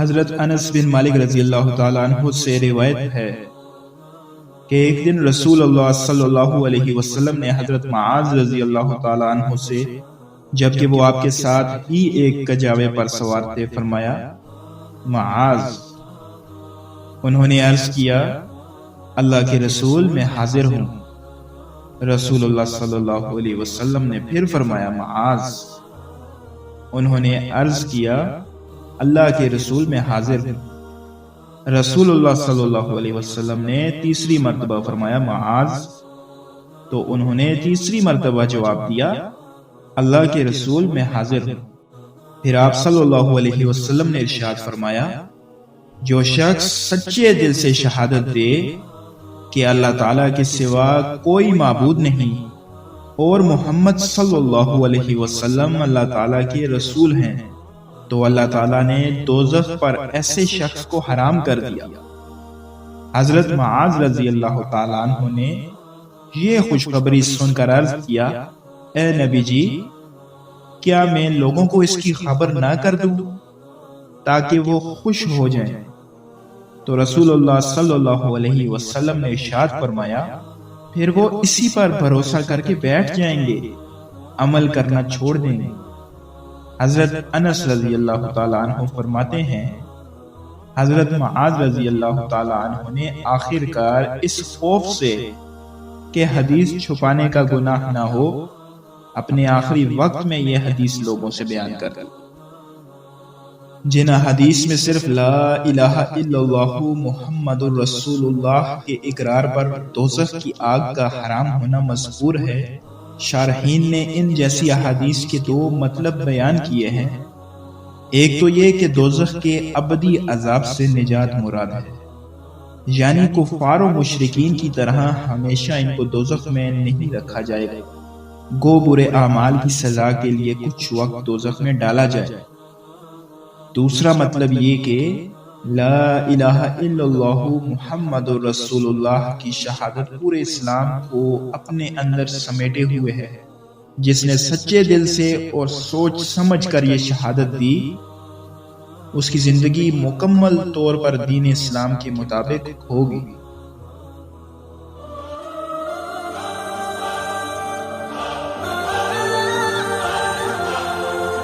حضرت انس بن مالک رضی اللہ تعالیٰ عنہ سے روایت ہے کہ ایک دن رسول اللہ صلی اللہ علیہ وسلم نے حضرت معاذ رضی اللہ تعالیٰ عنہ سے، جبکہ وہ آپ کے ساتھ ہی ایک کجاوے پر سوار تھے، فرمایا معاذ۔ انہوں نے عرض کیا اللہ کے رسول میں حاضر ہوں۔ رسول اللہ صلی اللہ علیہ وسلم نے پھر فرمایا معاذ۔ انہوں نے عرض کیا اللہ کے رسول میں حاضر ہوں۔ رسول اللہ صلی اللہ علیہ وسلم نے تیسری مرتبہ فرمایا معاذ، تو انہوں نے تیسری مرتبہ جواب دیا اللہ کے رسول میں حاضر ہوں۔ پھر آپ صلی اللہ علیہ وسلم نے ارشاد فرمایا جو شخص سچے دل سے شہادت دے کہ اللہ تعالیٰ کے سوا کوئی معبود نہیں اور محمد صلی اللہ علیہ وسلم اللہ تعالیٰ کے رسول ہیں، تو اللہ تعالیٰ نے دوزخ پر ایسے شخص کو حرام کر دیا۔ حضرت معاذ رضی اللہ تعالیٰ عنہ نے یہ خوشخبری سن کر عرض کیا اے نبی جی، کیا میں لوگوں کو اس کی خبر نہ کر دوں تاکہ وہ خوش ہو جائیں؟ تو رسول اللہ صلی اللہ علیہ وسلم نے ارشاد فرمایا پھر وہ اسی پر بھروسہ کر کے بیٹھ جائیں گے، عمل کرنا چھوڑ دیں گے۔ حضرت انس رضی اللہ تعالیٰ عنہ فرماتے ہیں حضرت معاذ رضی اللہ تعالیٰ عنہ نے آخر کار اس خوف سے کہ حدیث چھپانے کا گناہ نہ ہو، اپنے آخری وقت میں یہ حدیث لوگوں سے بیان کر دی۔ جن حدیث میں صرف لا الہ الا اللہ محمد الرسول اللہ کے اقرار پر دوزخ کی آگ کا حرام ہونا مذکور ہے، شارحین نے ان جیسی احادیث کے دو مطلب بیان کیے ہیں۔ ایک تو یہ کہ دوزخ کے ابدی عذاب سے نجات مراد ہے، یعنی کفار و مشرکین کی طرح ہمیشہ ان کو دوزخ میں نہیں رکھا جائے گا، گو برے اعمال کی سزا کے لیے کچھ وقت دوزخ میں ڈالا جائے۔ دوسرا مطلب یہ کہ لا الہ الا اللہ محمد رسول اللہ کی شہادت پورے اسلام کو اپنے اندر سمیٹے ہوئے ہے۔ جس نے سچے دل سے اور سوچ سمجھ کر یہ شہادت دی، اس کی زندگی مکمل طور پر دین اسلام کے مطابق ہوگی۔